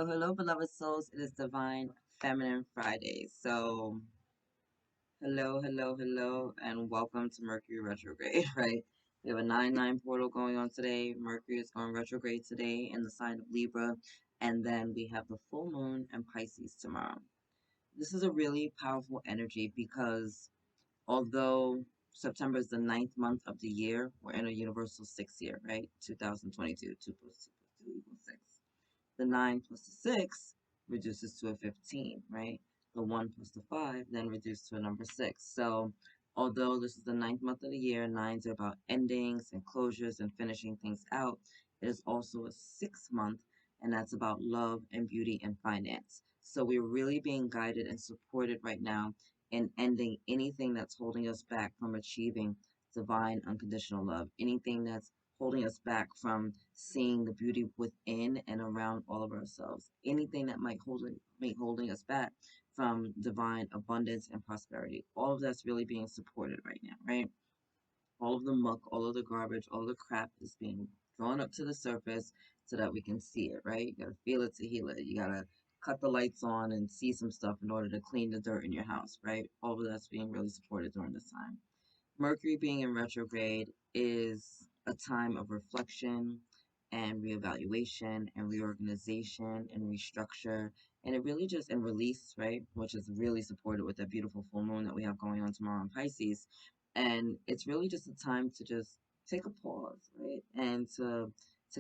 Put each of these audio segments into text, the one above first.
Hello, beloved souls. It is Divine Feminine Friday. So, hello, and welcome to Mercury retrograde, right? We have a 9-9 portal going on today. Mercury is going retrograde today in the sign of Libra. And then we have the full moon and Pisces tomorrow. This is a really powerful energy because although September is the ninth month of the year, we're in a universal 6 year, right? 2022, 2 plus 2 plus 2 equals 6. The 9 plus the 6 reduces to a 15, right? The 1 plus the 5 then reduces to a number 6. So, although this is the ninth month of the year, nines are about endings and closures and finishing things out, it is also a 6th month, and that's about love and beauty and finance. So, we're really being guided and supported right now in ending anything that's holding us back from achieving divine unconditional love, anything that's holding us back from seeing the beauty within and around all of ourselves. Anything that might holding us back from divine abundance and prosperity. All of that's really being supported right now, right? All of the muck, all of the garbage, all the crap is being drawn up to the surface so that we can see it, right? You gotta feel it to heal it. You gotta cut the lights on and see some stuff in order to clean the dirt in your house, right? All of that's being really supported during this time. Mercury being in retrograde is a time of reflection and reevaluation and reorganization and restructure, and it really just and release, right? Which is really supported with that beautiful full moon that we have going on tomorrow in Pisces. And it's really just a time to just take a pause, right? And to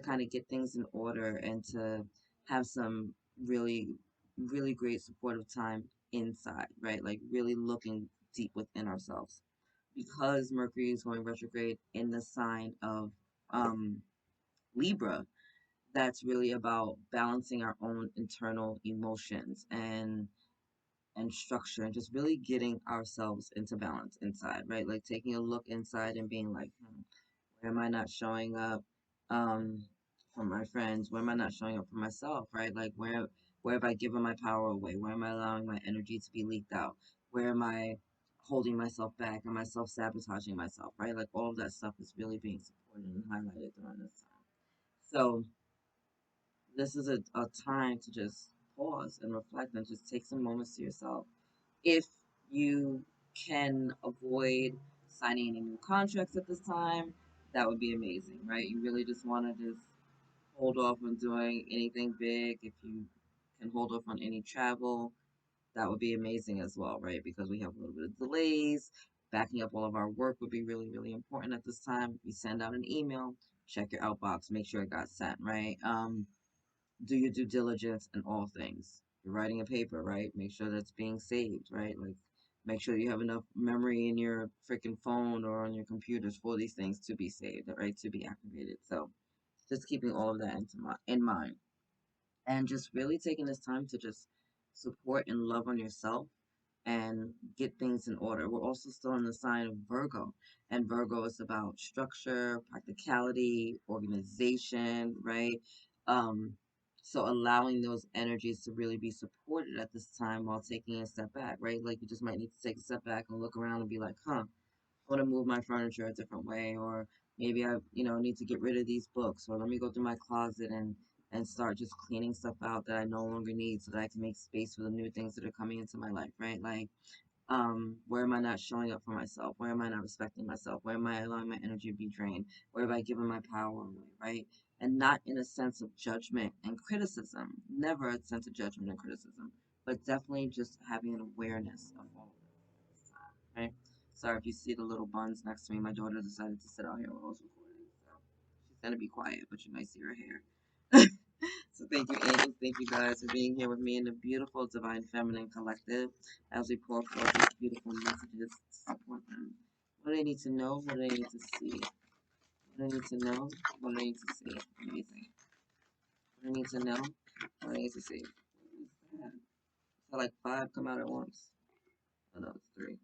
kind of get things in order and to have some really, really great supportive time inside, right? Like really looking deep within ourselves because Mercury is going retrograde in the sign of um, Libra. That's really about balancing our own internal emotions and structure and just really getting ourselves into balance inside, right? Like taking a look inside and being like, where am I not showing up um, for my friends? Where am I not showing up for myself, right? Like where have I given my power away? Where am I allowing my energy to be leaked out? Where am I holding myself back? Am I self-sabotaging myself, right? Like all of that stuff is really being supported and highlighted during this time. So this is a time to just pause and reflect and just take some moments to yourself. If you can avoid signing any new contracts at this time, that would be amazing, right? You really just want to just hold off on doing anything big. If you can hold off on any travel, that would be amazing as well, right? Because we have a little bit of delays. Backing up all of our work would be really, really important at this time. You send out an email, check your outbox, make sure it got sent, right? Do your due diligence in all things. You're writing a paper, right? Make sure that's being saved, right? Like, make sure you have enough memory in your freaking phone or on your computers for these things to be saved, right? To be activated. So, just keeping all of that in mind, and just really taking this time to just support and love on yourself and get things in order. We're also still in the sign of Virgo, and Virgo is about structure, practicality, organization, right? Um, so allowing those energies to really be supported at this time while taking a step back, right? Like you just might need to take a step back and look around and be like, huh, I want to move my furniture a different way, or maybe I, need to get rid of these books, or let me go through my closet and start just cleaning stuff out that I no longer need so that I can make space for the new things that are coming into my life, right? Like, where am I not showing up for myself? Where am I not respecting myself? Where am I allowing my energy to be drained? Where have I given my power away, right? And not in a sense of judgment and criticism, never a sense of judgment and criticism, but definitely just having an awareness of all of it at this time, right? Sorry if you see the little buns next to me. My daughter decided to sit out here while I was recording, so she's gonna be quiet, but you might see her hair. So thank you, angels. Thank you guys for being here with me in the beautiful Divine Feminine Collective as we pour forth these beautiful messages to support them. What do they need to know? What do they need to see? What do they need to know? What do they need to see? Amazing. What do they need to know? What do they need to see? What is that? So like 5 come out at once. Oh no, it's 3.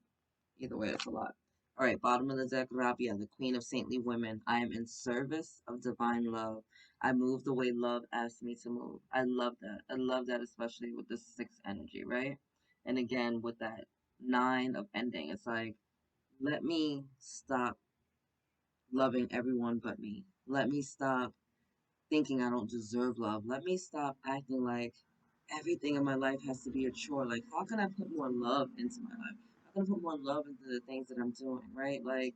Either way, it's a lot. All right, bottom of the deck, Rabia, the queen of saintly women. I am in service of divine love. I move the way love asks me to move. I love that. I love that, especially with the 6 energy, right? And again, with that 9 of ending, it's like, let me stop loving everyone but me. Let me stop thinking I don't deserve love. Let me stop acting like everything in my life has to be a chore. Like, how can I put more love into my life? How can I put more love into the things that I'm doing, right? Like,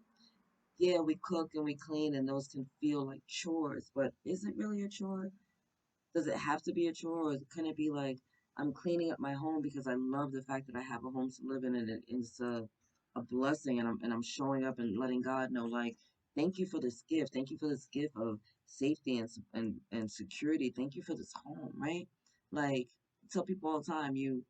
yeah, we cook and we clean, and those can feel like chores, but is it really a chore? Does it have to be a chore, or can it be like I'm cleaning up my home because I love the fact that I have a home to live in, and it's a blessing, and I'm showing up and letting God know, like, thank you for this gift, thank you for this gift of safety and security, thank you for this home, right? Like, I tell people all the time, you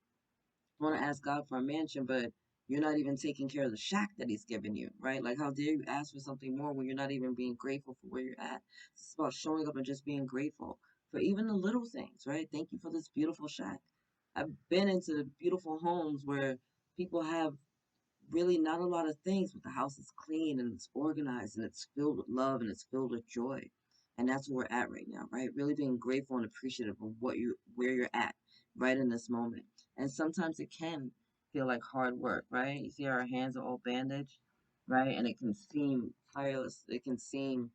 want to ask God for a mansion, but you're not even taking care of the shack that He's given you, right? Like, how dare you ask for something more when you're not even being grateful for where you're at? It's about showing up and just being grateful for even the little things, right? Thank you for this beautiful shack. I've been into beautiful homes where people have really not a lot of things, but the house is clean and it's organized and it's filled with love and it's filled with joy. And that's where we're at right now, right? Really being grateful and appreciative of where you're at right in this moment. And sometimes it can feel like hard work, right? You see our hands are all bandaged, right? And it can seem tireless. It can seem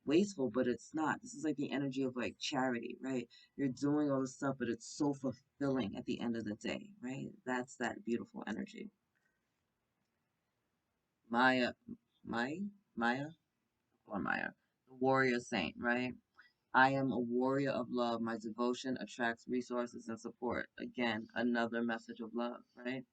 wasteful, but it's not. This is like the energy of like charity, right? You're doing all this stuff, but it's so fulfilling at the end of the day, right? That's that beautiful energy. Maya, Maya, or Maya, the warrior saint, right? I am a warrior of love. My devotion attracts resources and support. Again, another message of love, right?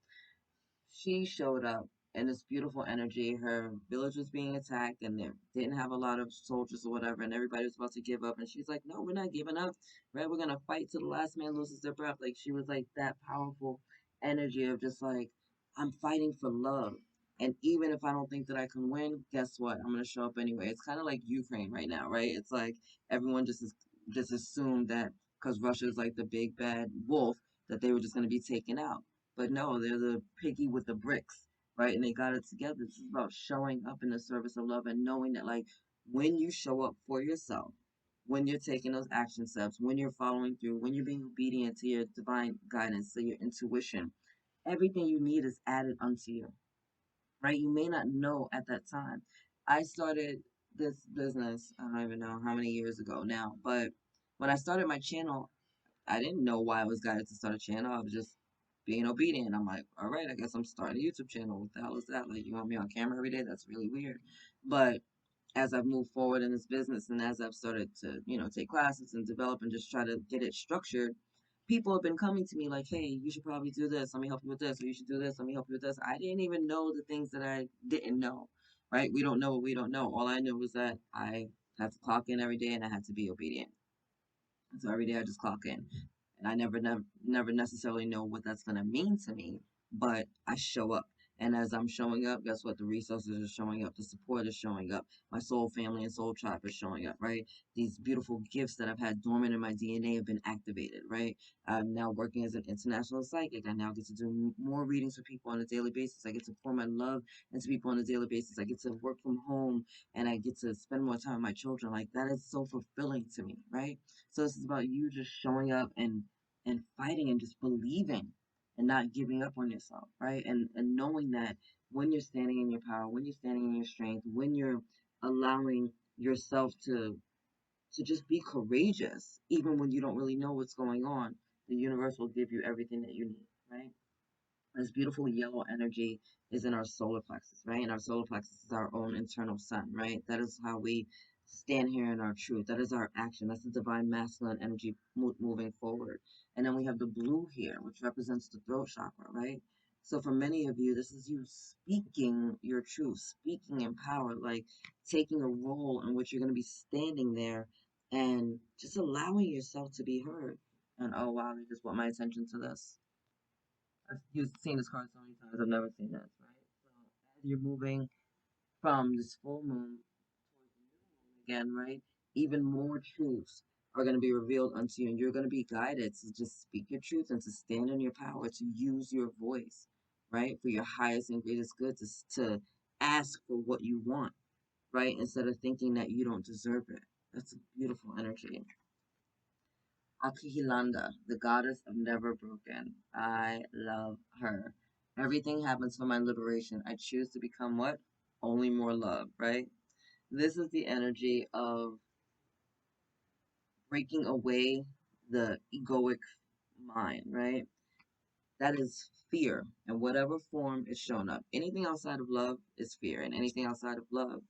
She showed up in this beautiful energy. Her village was being attacked and they didn't have a lot of soldiers or whatever, and everybody was about to give up. And she's like, no, we're not giving up, right? We're going to fight till the last man loses their breath. Like, she was like that powerful energy of just like, I'm fighting for love. And even if I don't think that I can win, guess what? I'm going to show up anyway. It's kind of like Ukraine right now, right? It's like everyone just assumed that because Russia is like the big bad wolf, that they were just going to be taken out. But no, they're the piggy with the bricks, right? And they got it together. This is about showing up in the service of love and knowing that, like, when you show up for yourself, when you're taking those action steps, when you're following through, when you're being obedient to your divine guidance, to your intuition, everything you need is added unto you, right? You may not know at that time. I started this business, I don't even know how many years ago now, but when I started my channel, I didn't know why I was guided to start a channel. I was just being obedient. I'm like, all right, I guess I'm starting a YouTube channel. What the hell is that? Like, you want me on camera every day? That's really weird. But as I've moved forward in this business and as I've started to, take classes and develop and just try to get it structured, people have been coming to me like, hey, you should probably do this. Let me help you with this. Or you should do this. Let me help you with this. I didn't even know the things that I didn't know, right? We don't know what we don't know. All I knew was that I had to clock in every day and I had to be obedient. So every day I just clock in. And I never necessarily know what that's going to mean to me, but I show up. And as I'm showing up, guess what? The resources are showing up. The support is showing up. My soul family and soul tribe is showing up, right? These beautiful gifts that I've had dormant in my DNA have been activated, right? I'm now working as an international psychic. I now get to do more readings for people on a daily basis. I get to pour my love into people on a daily basis. I get to work from home and I get to spend more time with my children. Like, that is so fulfilling to me, right? So this is about you just showing up and fighting and just believing and not giving up on yourself, right? And knowing that when you're standing in your power, when you're standing in your strength, when you're allowing yourself to just be courageous, even when you don't really know what's going on, the universe will give you everything that you need, right? This beautiful yellow energy is in our solar plexus, right? And our solar plexus is our own internal sun, right? That is how we stand here in our truth. That is our action. That's the divine masculine energy moving forward. And then we have the blue here, which represents the throat chakra, right? So for many of you, this is you speaking your truth, speaking in power, like taking a role in which you're going to be standing there and just allowing yourself to be heard. And oh wow, they just want my attention to this. You've seen this card so many times. I've never seen this, right? So as you're moving from this full moon towards the new moon again, right? Even more truths are going to be revealed unto you, and you're going to be guided to just speak your truth and to stand in your power, to use your voice, right, for your highest and greatest good, to ask for what you want, right, instead of thinking that you don't deserve it. That's a beautiful energy. Akihilanda, the goddess of never broken. I love her. Everything happens for my liberation. I choose to become what? Only more love, right? This is the energy of breaking away the egoic mind, right? That is fear in whatever form it's shown up. Anything outside of love is fear, and anything outside of love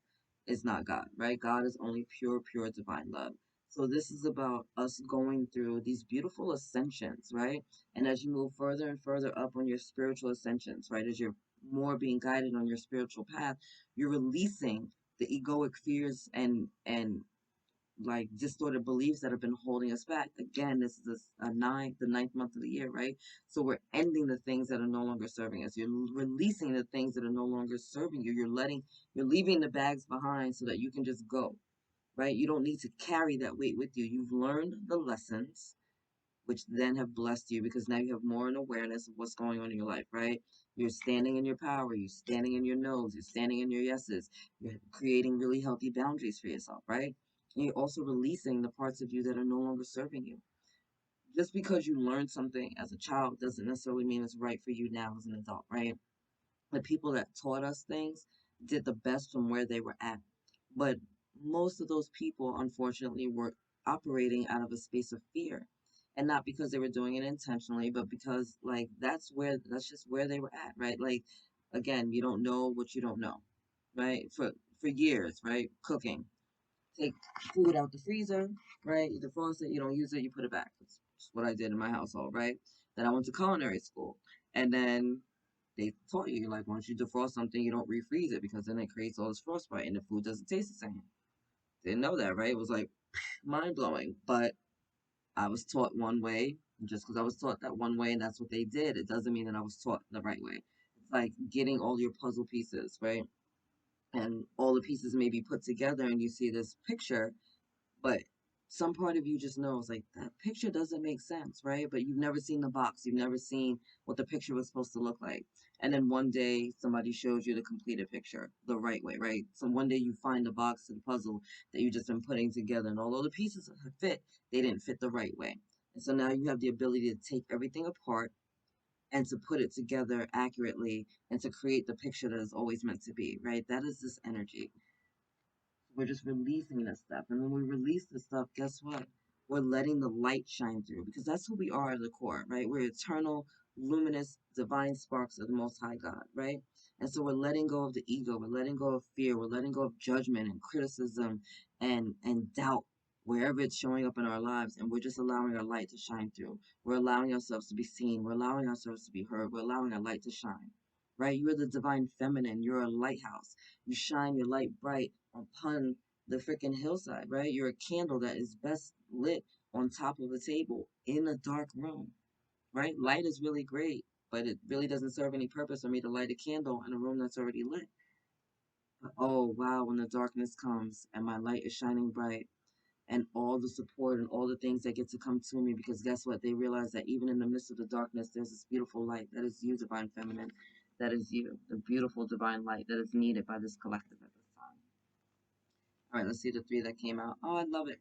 is not God, right? God is only pure, pure divine love. So this is about us going through these beautiful ascensions, right? And as you move further and further up on your spiritual ascensions, right? As you're more being guided on your spiritual path, you're releasing the egoic fears and like distorted beliefs that have been holding us back. Again, this is the ninth month of the year, right? So we're ending the things that are no longer serving us. You're releasing the things that are no longer serving you. You're leaving the bags behind so that you can just go, right? You don't need to carry that weight with you. You've learned the lessons, which then have blessed you because now you have more an awareness of what's going on in your life, right? You're standing in your power, you're standing in your no's, you're standing in your yeses, you're creating really healthy boundaries for yourself, right? And you're also releasing the parts of you that are no longer serving you. Just because you learned something as a child doesn't necessarily mean it's right for you now as an adult, right? The people that taught us things did the best from where they were at. But most of those people, unfortunately, were operating out of a space of fear. And not because they were doing it intentionally, but because, like, that's just where they were at, right? Like, again, you don't know what you don't know, right? For years, right? Cooking. Take food out the freezer, right? You defrost it, you don't use it, you put it back. That's what I did in my household, right? Then I went to culinary school. And then they taught you, like, once you defrost something, you don't refreeze it because then it creates all this frostbite and the food doesn't taste the same. Didn't know that, right? It was like mind blowing. But I was taught one way, and just because I was taught that one way and that's what they did, it doesn't mean that I was taught the right way. It's like getting all your puzzle pieces, right? And all the pieces may be put together and you see this picture, but some part of you just knows like that picture doesn't make sense, right? But you've never seen the box, you've never seen what the picture was supposed to look like. And then one day somebody shows you the completed picture the right way, right? So one day you find the box of the puzzle that you've just been putting together, and although the pieces fit, they didn't fit the right way. And so now you have the ability to take everything apart and to put it together accurately and to create the picture that is always meant to be, right? That is this energy. We're just releasing this stuff. And when we release this stuff, guess what? We're letting the light shine through because that's who we are at the core, right? We're eternal, luminous, divine sparks of the Most High God, right? And so we're letting go of the ego. We're letting go of fear. We're letting go of judgment and criticism and doubt wherever it's showing up in our lives. And we're just allowing our light to shine through. We're allowing ourselves to be seen. We're allowing ourselves to be heard. We're allowing our light to shine, right? You're the divine feminine. You're a lighthouse. You shine your light bright upon the freaking hillside, right? You're a candle that is best lit on top of a table in a dark room, right? Light is really great, but it really doesn't serve any purpose for me to light a candle in a room that's already lit. But oh wow, when the darkness comes and my light is shining bright, and all the support and all the things that get to come to me, because guess what? They realize that even in the midst of the darkness, there's this beautiful light. That is you, divine feminine. That is you, the beautiful divine light that is needed by this collective at this time. All right, let's see the three that came out. Oh, I love it.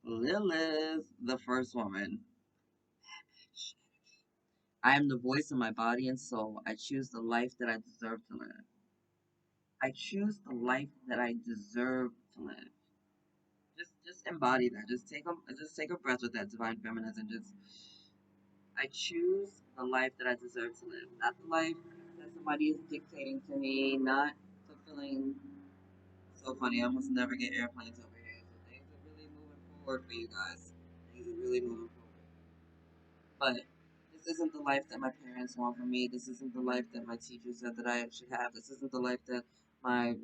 Lilith, the first woman. I am the voice of my body and soul. I choose the life that I deserve to live. I choose the life that I deserve to live. Just embody that. Just take a breath with that divine feminine and just I choose the life that I deserve to live. Not the life that somebody is dictating to me, not fulfilling. So funny, I almost never get airplanes over here. So things are really moving forward for you guys. Things are really moving forward. But this isn't the life that my parents want for me. This isn't the life that my teacher said that I should have. This isn't the life that my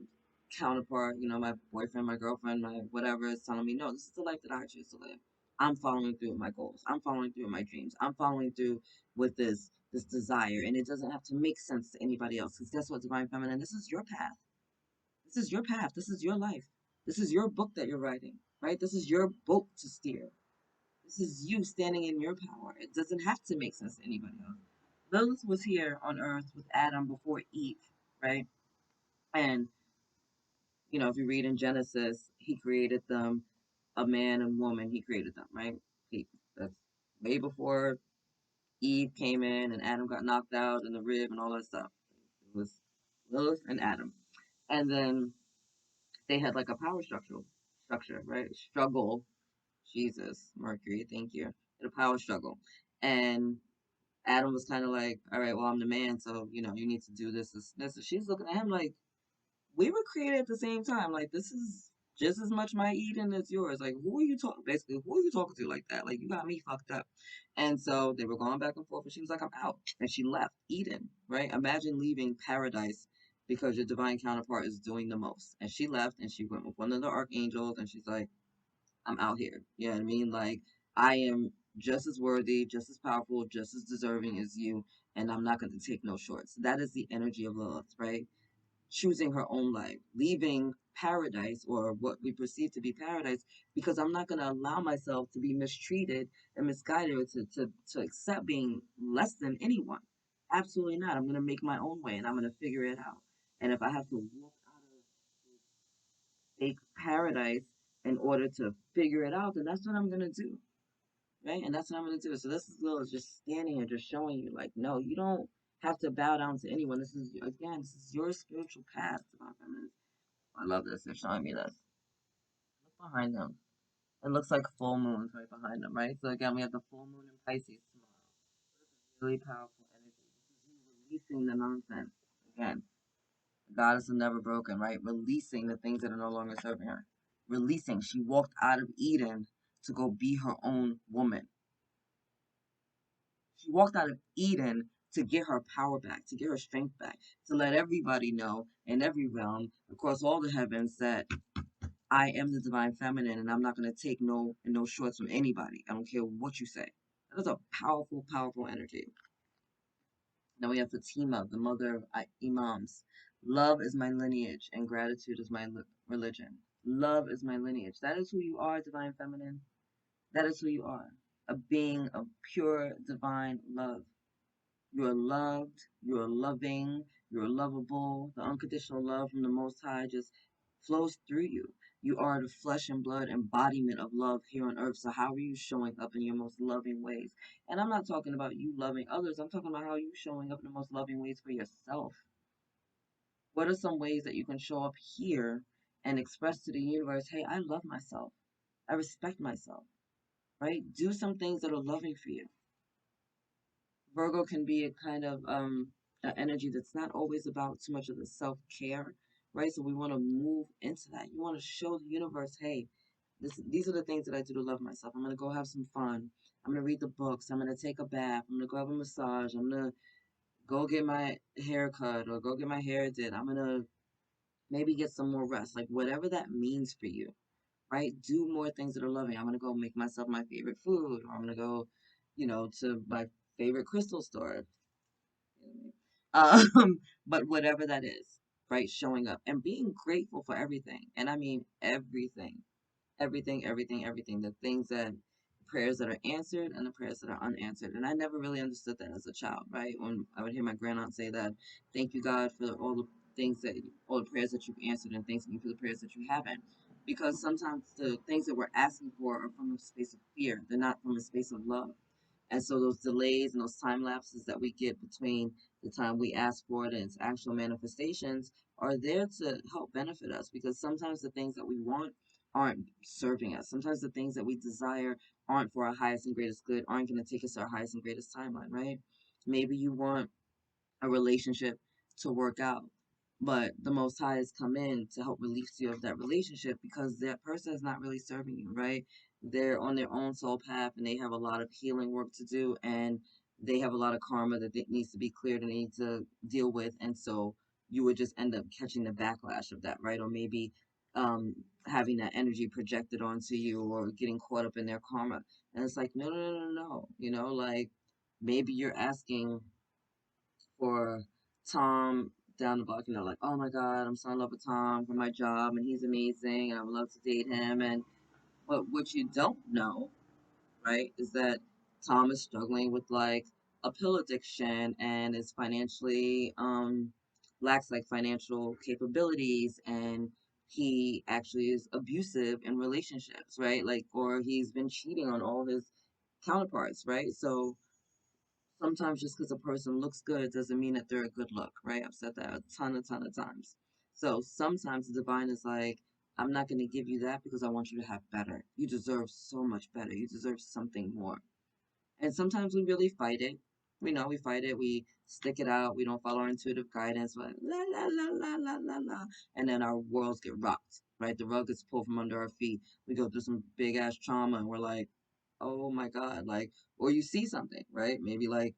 counterpart, my boyfriend, my girlfriend, my whatever is telling me. No, this is the life that I choose to live. I'm following through with my goals. I'm following through with my dreams. I'm following through with this desire. And it doesn't have to make sense to anybody else. Because guess what, Divine Feminine? This is your path. This is your path. This is your life. This is your book that you're writing, right? This is your boat to steer. This is you standing in your power. It doesn't have to make sense to anybody else. Lilith was here on earth with Adam before Eve, right? And, if you read in Genesis, he created them, a man and woman, he created them, right? That's way before Eve came in and Adam got knocked out and the rib and all that stuff. It was Lilith and Adam. And then they had like a power structure, right? Jesus, Mercury, thank you. In a power struggle. And Adam was kind of like, all right, well, I'm the man, so, you need to do this, this, this. And she's looking at him like, we were created at the same time. Like, this is just as much my Eden as yours. Like, who are you talking, basically, who are you talking to like that? Like, you got me fucked up. And so they were going back and forth, and she was like, I'm out. And she left Eden, right? Imagine leaving paradise because your divine counterpart is doing the most. And she left, and she went with one of the archangels, and she's like, I'm out here. You know what I mean? Like, I am just as worthy, just as powerful, just as deserving as you, and I'm not going to take no shorts. That is the energy of Lilith, right? Choosing her own life, leaving paradise or what we perceive to be paradise, because I'm not going to allow myself to be mistreated and misguided or to accept being less than anyone. Absolutely not. I'm going to make my own way and I'm going to figure it out. And if I have to walk out of fake paradise in order to figure it out, then that's what I'm gonna do, right? And that's what I'm gonna do. So this is Lil just standing here, just showing you, like, no, you don't have to bow down to anyone. This is again, this is your spiritual path. I love this. They're showing me this. Look behind them. It looks like full moons right behind them, right? So again, we have the full moon in Pisces tomorrow. Really powerful energy. This is you releasing the nonsense. Again, the goddess of never broken, right? Releasing the things that are no longer serving her. Releasing. She walked out of Eden to go be her own woman. She walked out of Eden to get her power back, to get her strength back, to let everybody know in every realm, across all the heavens, that I am the divine feminine and I'm not going to take no shorts from anybody. I don't care what you say. That is a powerful, powerful energy. Now we have to team up, the mother of imams. Love is my lineage and gratitude is my religion. Love is my lineage. That is who you are, divine feminine. That is who you are. A being of pure divine love. You are loved, you are loving, you are lovable. The unconditional love from the Most High just flows through you. You are the flesh and blood embodiment of love here on earth. So, how are you showing up in your most loving ways? And I'm not talking about you loving others, I'm talking about how you showing up in the most loving ways for yourself. What are some ways that you can show up here and express to the universe, hey, I love myself, I respect myself, right? Do some things that are loving for you. Virgo can be a kind of an energy that's not always about too much of the self-care, right? So we want to move into that. You want to show the universe, hey, these are the things that I do to love myself. I'm gonna go have some fun. I'm gonna read the books. I'm gonna take a bath. I'm gonna go have a massage. I'm gonna go get my hair cut or go get my hair did. I'm gonna maybe get some more rest. Like whatever that means for you, right? Do more things that are loving. I'm gonna go make myself my favorite food, or I'm gonna go, to my favorite crystal store. But whatever that is, right? Showing up and being grateful for everything. And I mean everything. Everything, everything, everything. The things that prayers that are answered and the prayers that are unanswered. And I never really understood that as a child, right? When I would hear my grandaunt say that, thank you God for all the prayers that you've answered and thanks you for the prayers that you haven't. Because sometimes the things that we're asking for are from a space of fear. They're not from a space of love. And so those delays and those time lapses that we get between the time we ask for it and its actual manifestations are there to help benefit us, because sometimes the things that we want aren't serving us. Sometimes the things that we desire aren't for our highest and greatest good, aren't going to take us to our highest and greatest timeline, right? Maybe you want a relationship to work out, but the Most High has come in to help release you of that relationship because that person is not really serving you, right? They're on their own soul path and they have a lot of healing work to do, and they have a lot of karma that needs to be cleared and they need to deal with. And so you would just end up catching the backlash of that, right? Or maybe um, having that energy projected onto you or getting caught up in their karma. And it's like, no, no, no, no, no. Like maybe you're asking for Tom down the block, like, oh my God, I'm so in love with Tom for my job and he's amazing and I would love to date him. But what you don't know, right, is that Tom is struggling with like a pill addiction and is financially lacks like financial capabilities, and he actually is abusive in relationships, right? Like, or he's been cheating on all his counterparts, right? So sometimes just because a person looks good doesn't mean that they're a good look, right? I've said that a ton of times. So sometimes the divine is like, I'm not going to give you that because I want you to have better. You deserve so much better. You deserve something more. And sometimes we really fight it. We know we fight it. We stick it out. We don't follow our intuitive guidance. But la la la la la la la, and then our worlds get rocked. Right, the rug gets pulled from under our feet. We go through some big ass trauma, and we're like, oh my god, like, or you see something, right? Maybe like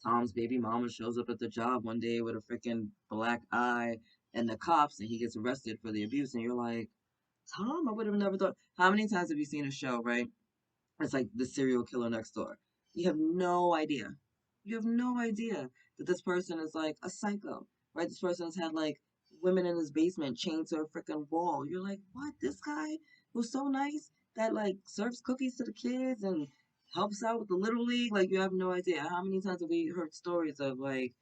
Tom's baby mama shows up at the job one day with a freaking black eye and the cops, and he gets arrested for the abuse, and you're like, Tom, I would have never thought. How many times have you seen a show, right? It's like the serial killer next door. You have no idea. You have no idea that this person is like a psycho, right? This person has had like women in his basement chained to a freaking wall. You're like, what? This guy who's so nice that like serves cookies to the kids and helps out with the little league. Like, you have no idea. How many times have we heard stories of like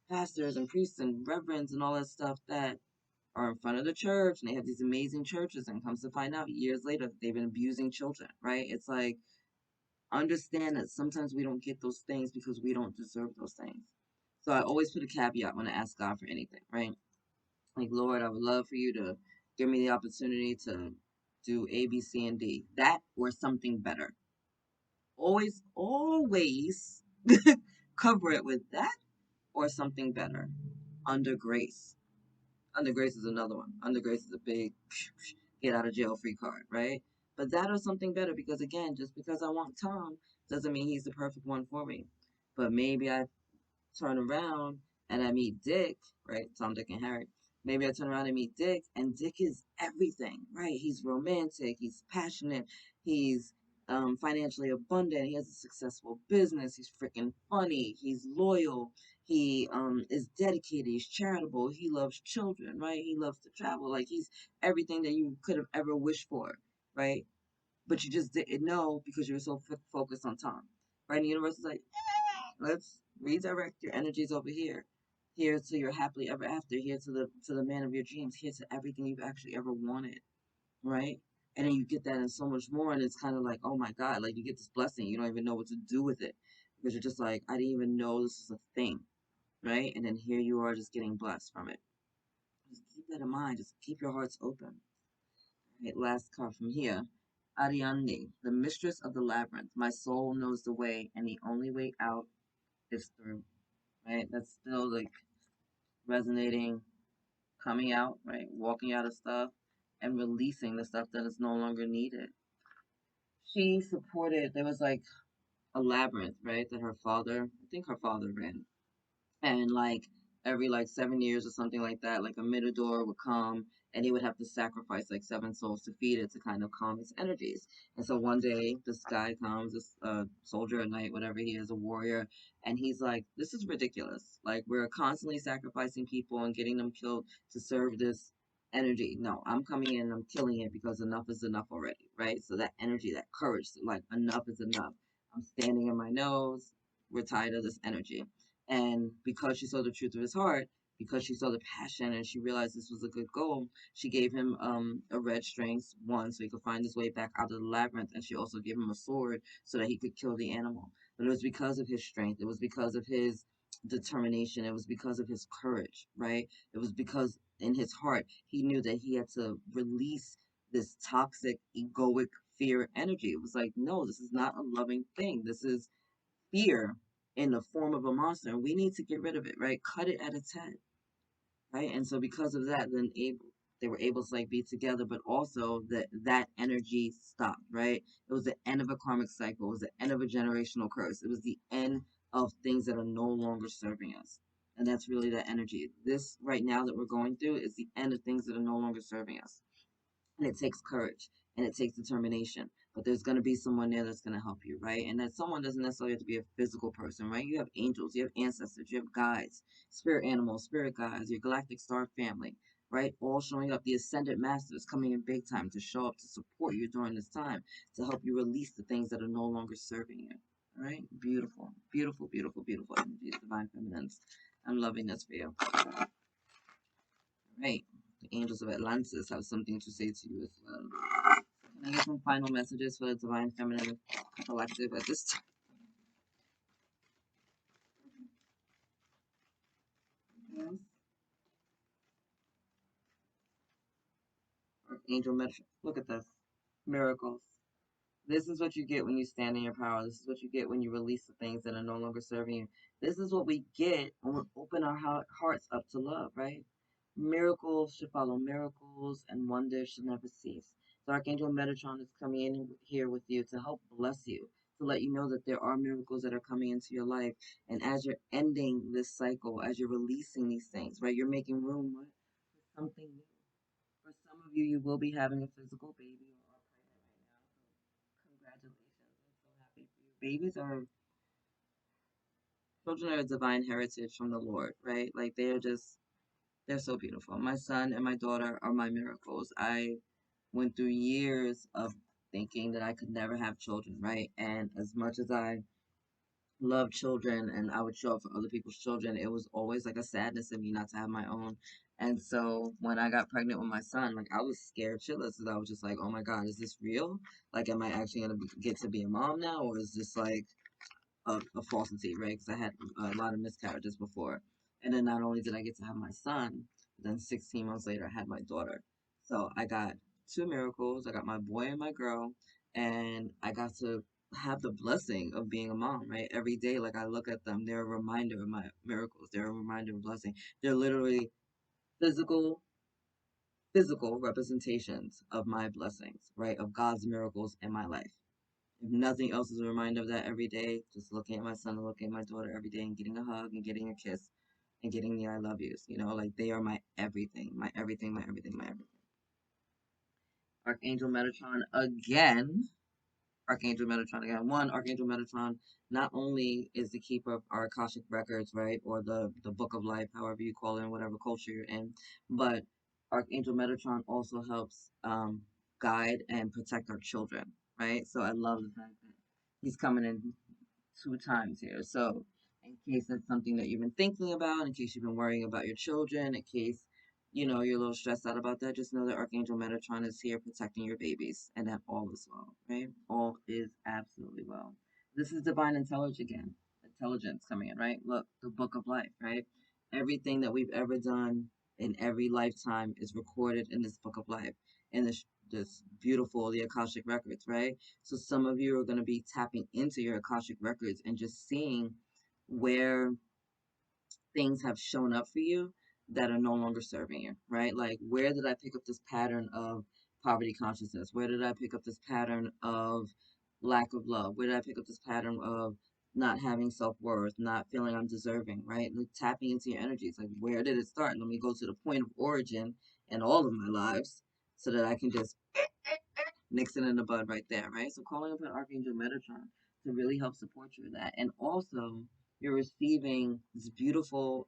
pastors and priests and reverends and all that stuff that are in front of the church and they have these amazing churches, and comes to find out years later they've been abusing children, right? It's like, understand that sometimes we don't get those things because we don't deserve those things. So I always put a caveat when I ask God for anything, right? Like, Lord, I would love for you to give me the opportunity to do A, B, C, and D. That or something better. Always, always cover it with that or something better. Under grace. Under grace is another one. Under grace is a big get out of jail free card, right? But that or something better, because again, just because I want Tom doesn't mean he's the perfect one for me. But maybe I turn around and I meet Dick, right? Tom, Dick, and Harry. Maybe I turn around and meet Dick, and Dick is everything, right? He's romantic, he's passionate, he's financially abundant, he has a successful business, he's freaking funny, he's loyal, he is dedicated, he's charitable, he loves children, right? He loves to travel, like he's everything that you could have ever wished for, right? But you just didn't know because you were so focused on Tom, right? And the universe is like, let's redirect your energies over here. Here to your happily ever after. Here to the man of your dreams. Here to everything you've actually ever wanted, right? And then you get that and so much more, and it's kind of like, oh my God, like you get this blessing, you don't even know what to do with it because you're just like, I didn't even know this was a thing, right? And then here you are, just getting blessed from it. Just keep that in mind. Just keep your hearts open. Right, last card from here. Ariadne, the mistress of the labyrinth. My soul knows the way, and the only way out is through. Right? That's still like resonating, coming out, right? Walking out of stuff and releasing the stuff that is no longer needed. She supported, there was like a labyrinth, right? That her father, I think her father ran, and like every like 7 years or something like that, like a Mirador would come and he would have to sacrifice like 7 souls to feed it to kind of calm its energies. And so one day this guy comes, this soldier at night, whatever he is, a warrior, and he's like, this is ridiculous. Like, we're constantly sacrificing people and getting them killed to serve this energy. No, I'm coming in and I'm killing it because enough is enough already, right? So that energy, that courage, like enough is enough. I'm standing in my nose. We're tired of this energy. And because she saw the truth of his heart, because she saw the passion and she realized this was a good goal, she gave him a red strength one so he could find his way back out of the labyrinth. And she also gave him a sword so that he could kill the animal. But it was because of his strength. It was because of his determination. It was because of his courage, right? It was because in his heart, he knew that he had to release this toxic, egoic fear energy. It was like, no, this is not a loving thing. This is fear in the form of a monster, and we need to get rid of it, right? Cut it at its head, right? And so because of that, then they were able to like be together, but also that energy stopped, right? It was the end of a karmic cycle. It was the end of a generational curse. It was the end of things that are no longer serving us. And that's really that energy. This right now that we're going through is the end of things that are no longer serving us. And it takes courage and it takes determination. But there's going to be someone there that's going to help you, right? And that someone doesn't necessarily have to be a physical person, right? You have angels, you have ancestors, you have guides, spirit animals, spirit guides, your galactic star family, right? All showing up. The ascended masters coming in big time to show up to support you during this time, to help you release the things that are no longer serving you. All right? Beautiful, beautiful, beautiful, beautiful energies, divine feminines. I'm loving this for you. All right. The angels of Atlantis have something to say to you as well. Can I get some final messages for the Divine Feminine Collective at this time? Yes. Archangel Metro. Look at this. Miracles. This is what you get when you stand in your power. This is what you get when you release the things that are no longer serving you. This is what we get when we open our hearts up to love, right? Miracles should follow miracles, and wonders should never cease. So Archangel Metatron is coming in here with you to help bless you, to let you know that there are miracles that are coming into your life. And as you're ending this cycle, as you're releasing these things, right, you're making room for something new. For some of you, you will be having a physical baby or are pregnant right now. So congratulations. I'm so happy for you. Babies are, children are a divine heritage from the Lord, right? Like they're so beautiful. My son and my daughter are my miracles. I went through years of thinking that I could never have children, right? And as much as I love children and I would show up for other people's children, it was always like a sadness in me not to have my own. And so when I got pregnant with my son, like I was scared shitless because I was just like, oh my God, is this real? Like, am I actually going to get to be a mom now? Or is this like a falsity, right? Because I had a lot of miscarriages before. And then not only did I get to have my son, then 16 months later, I had my daughter. So I got two miracles. I got my boy and my girl, and I got to have the blessing of being a mom, right? Every day, like I look at them, they're a reminder of my miracles. They're a reminder of blessing. They're literally physical, physical representations of my blessings, right? Of God's miracles in my life. If nothing else is a reminder of that every day, just looking at my son and looking at my daughter every day and getting a hug and getting a kiss and getting the I love yous, like they are my everything, my everything, my everything, my everything. Archangel Metatron again. Archangel Metatron again. One, Archangel Metatron not only is the keeper of our Akashic records, right, or the book of life, however you call it, in whatever culture you're in, but Archangel Metatron also helps guide and protect our children, right? So I love the fact that he's coming in two times here. So in case that's something that you've been thinking about, in case you've been worrying about your children, in case you're a little stressed out about that, just know that Archangel Metatron is here protecting your babies and that all is well, right? All is absolutely well. This is divine intelligence coming in, right? Look, the book of life, right? Everything that we've ever done in every lifetime is recorded in this book of life, in this beautiful, the Akashic records, right? So some of you are going to be tapping into your Akashic records and just seeing where things have shown up for you that are no longer serving you, right? Like, where did I pick up this pattern of poverty consciousness? Where did I pick up this pattern of lack of love? Where did I pick up this pattern of not having self-worth, not feeling I'm deserving, right? Like tapping into your energies. Like, where did it start? Let me go to the point of origin in all of my lives so that I can just nix it in the bud right there, right? So calling up an Archangel Metatron to really help support you with that. And also you're receiving this beautiful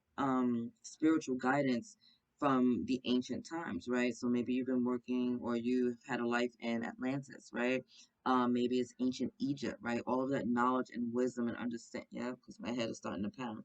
spiritual guidance from the ancient times, right? So maybe you've been working or you've had a life in Atlantis, right? Maybe it's ancient Egypt, right? All of that knowledge and wisdom and understanding. Yeah, because my head is starting to pound.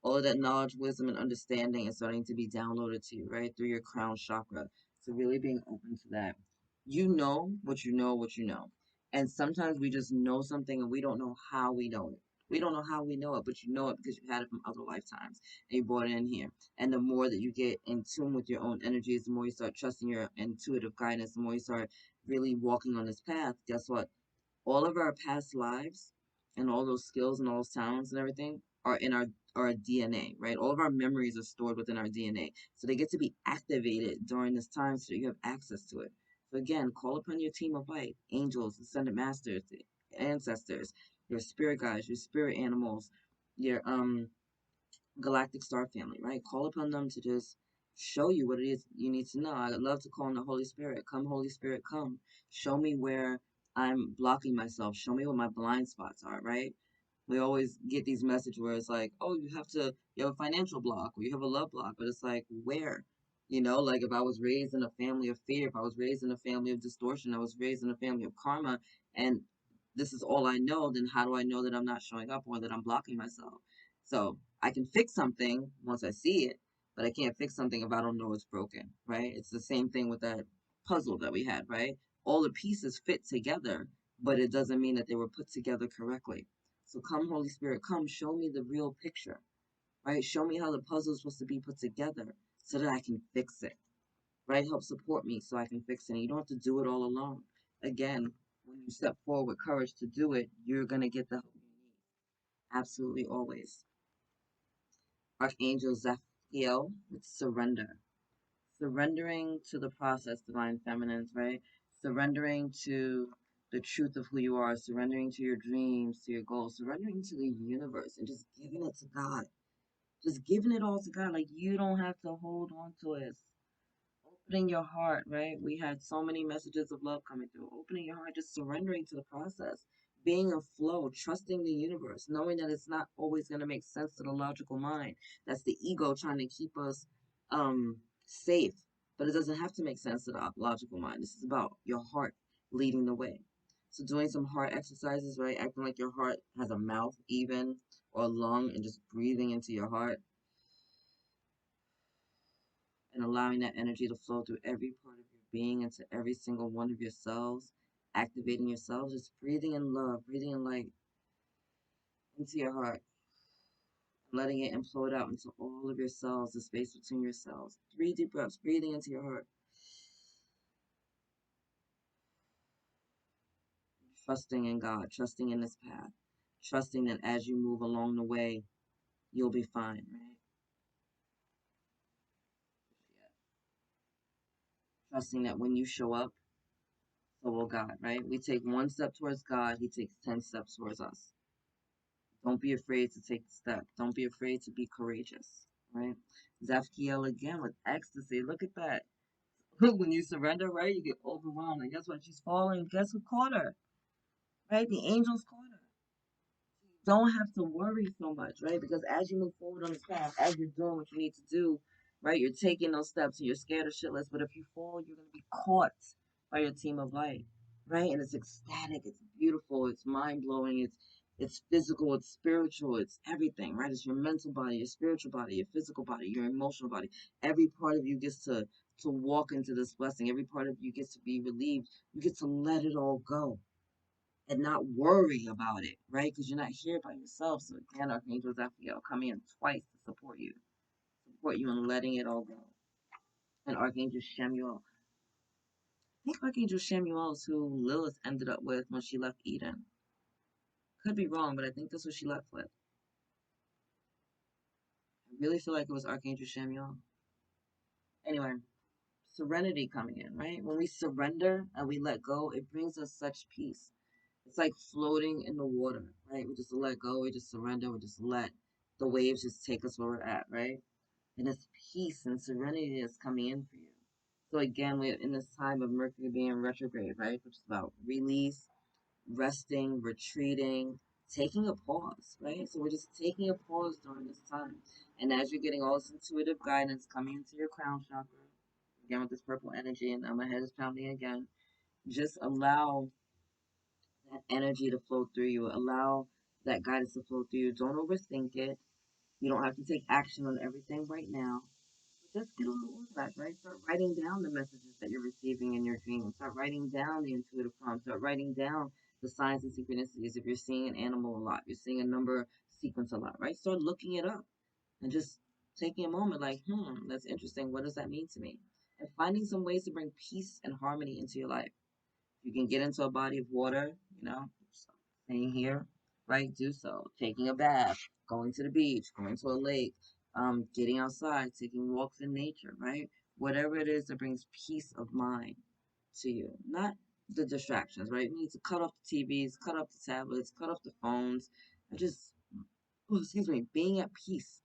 All of that knowledge, wisdom, and understanding is starting to be downloaded to you, right? Through your crown chakra. So really being open to that. You know what you know what you know. And sometimes we just know something and we don't know how we know it. We don't know how we know it, but you know it because you had it from other lifetimes and you brought it in here. And the more that you get in tune with your own energies, the more you start trusting your intuitive guidance, the more you start really walking on this path. Guess what? All of our past lives and all those skills and all those talents and everything are in our DNA, right? All of our memories are stored within our DNA. So they get to be activated during this time so that you have access to it. So again, call upon your team of light, angels, ascended masters, the ancestors, your spirit guides, your spirit animals, your galactic star family, right? Call upon them to just show you what it is you need to know. I love to call on the Holy Spirit. Come, Holy Spirit, come. Show me where I'm blocking myself. Show me what my blind spots are, right? We always get these messages where it's like, oh, you have a financial block or you have a love block, but it's like, where? Like if I was raised in a family of fear, if I was raised in a family of distortion, I was raised in a family of karma, and this is all I know, then how do I know that I'm not showing up or that I'm blocking myself? So I can fix something once I see it, but I can't fix something if I don't know it's broken, right? It's the same thing with that puzzle that we had, right? All the pieces fit together, but it doesn't mean that they were put together correctly. So come, Holy Spirit, come, show me the real picture, right? Show me how the puzzle is supposed to be put together so that I can fix it, right? Help support me so I can fix it. And you don't have to do it all alone. Again, when you step forward with courage to do it, you're going to get the help you need. Absolutely always. Archangel Zaphiel with surrender. Surrendering to the process, divine feminines, right? Surrendering to the truth of who you are, surrendering to your dreams, to your goals, surrendering to the universe, and just giving it to God. Just giving it all to God. Like, you don't have to hold on to it. Opening your heart, right? We had so many messages of love coming through. Opening your heart, just surrendering to the process, being in flow, trusting the universe, knowing that it's not always going to make sense to the logical mind. That's the ego trying to keep us safe, but it doesn't have to make sense to the logical mind. This is about your heart leading the way. So doing some heart exercises, right? Acting like your heart has a mouth even or a lung, and just breathing into your heart and allowing that energy to flow through every part of your being, into every single one of your cells, activating yourselves, just breathing in love, breathing in light into your heart, letting it implode out into all of your cells, the space between your cells. 3 deep breaths, breathing into your heart, trusting in God, trusting in this path, trusting that as you move along the way, you'll be fine, right? Trusting that when you show up, so will God, right? We take 1 step towards God, He takes 10 steps towards us. Don't be afraid to take the step. Don't be afraid to be courageous, right? Zafkiel again with ecstasy. Look at that. When you surrender, right, you get overwhelmed. And guess what? She's falling. Guess who caught her? Right? The angels caught her. Don't have to worry so much, right? Because as you move forward on this path, as you're doing what you need to do, right, you're taking those steps and you're scared of shitless. But if you fall, you're going to be caught by your team of light, right? And it's ecstatic, it's beautiful, it's mind blowing, it's physical, it's spiritual, it's everything, right? It's your mental body, your spiritual body, your physical body, your emotional body. Every part of you gets to walk into this blessing. Every part of you gets to be relieved. You get to let it all go and not worry about it, right? Because you're not here by yourself. So again, Archangel Zaphiel coming in twice to support you in letting it all go. And Archangel Shemuel. I think Archangel Shemuel is who Lilith ended up with when she left Eden. Could be wrong, but I think that's what she left with. I really feel like it was Archangel Shemuel. Anyway, serenity coming in, right? When we surrender and we let go, it brings us such peace. It's like floating in the water, right? We just let go, we just surrender, we just let the waves just take us where we're at, right? And it's peace and serenity that's coming in for you. So again, we're in this time of Mercury being retrograde, right? Which is about release, resting, retreating, taking a pause, right? So we're just taking a pause during this time. And as you're getting all this intuitive guidance coming into your crown chakra, again with this purple energy, and my head is pounding again, just allow that energy to flow through you. Allow that guidance to flow through you. Don't overthink it. You don't have to take action on everything right now. Just get a little organized, right? Start writing down the messages that you're receiving in your dreams. Start writing down the intuitive prompts. Start writing down the signs and synchronicities. If you're seeing an animal a lot, you're seeing a number sequence a lot, right? Start looking it up and just taking a moment like, that's interesting. What does that mean to me? And finding some ways to bring peace and harmony into your life. You can get into a body of water, staying here, right? Do so. Taking a bath, going to the beach, going to a lake, getting outside, taking walks in nature, right? Whatever it is that brings peace of mind to you, not the distractions, right? You need to cut off the TVs, cut off the tablets, cut off the phones, and just, being at peace.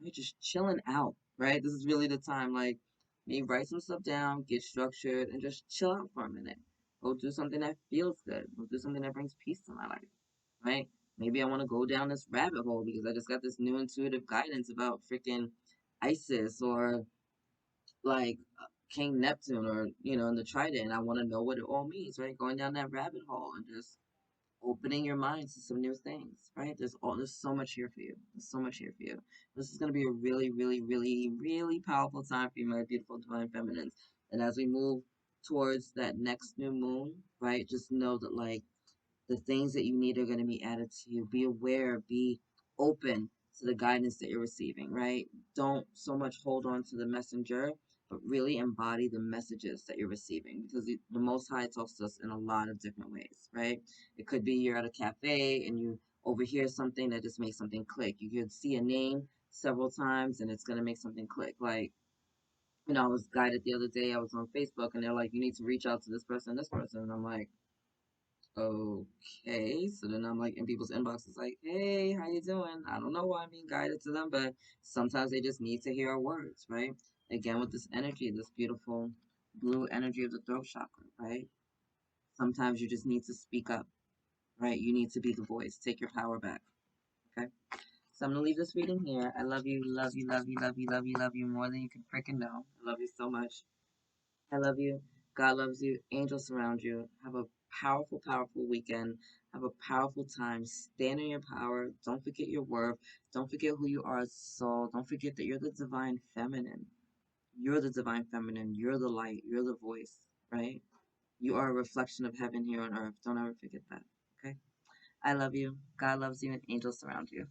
Right? Just chilling out, right? This is really the time, like, maybe write some stuff down, get structured, and just chill out for a minute. Go do something that feels good. Go do something that brings peace to my life, right? Maybe I want to go down this rabbit hole because I just got this new intuitive guidance about freaking Isis or like King Neptune or, in the Trident. And I want to know what it all means, right? Going down that rabbit hole and just opening your mind to some new things, right? There's so much here for you. There's so much here for you. This is going to be a really, really, really, really powerful time for you, my beautiful divine feminines. And as we move towards that next new moon, right, just know that like the things that you need are going to be added to you. Be aware, be open to the guidance that you're receiving, right? Don't so much hold on to the messenger, but really embody the messages that you're receiving, because the Most High talks to us in a lot of different ways, right? It could be you're at a cafe and you overhear something that just makes something click. You could see a name several times and it's going to make something click. Like, I was guided the other day, I was on Facebook and they're like, you need to reach out to this person. And I'm like, okay. So then I'm like in people's inboxes like, hey, how you doing? I don't know why I'm being guided to them, but sometimes they just need to hear our words, right? Again, with this energy, this beautiful blue energy of the throat chakra, right? Sometimes you just need to speak up, right? You need to be the voice. Take your power back. Okay. So I'm gonna leave this reading here. I love you, love you, love you, love you, love you, love you more than you can freaking know. I love you so much. I love you. God loves you. Angels surround you. Have a powerful, powerful weekend. Have a powerful time. Stand in your power. Don't forget your worth. Don't forget who you are as a soul. Don't forget that you're the divine feminine. You're the divine feminine. You're the light. You're the voice, right? You are a reflection of heaven here on earth. Don't ever forget that. Okay? I love you. God loves you, and angels surround you.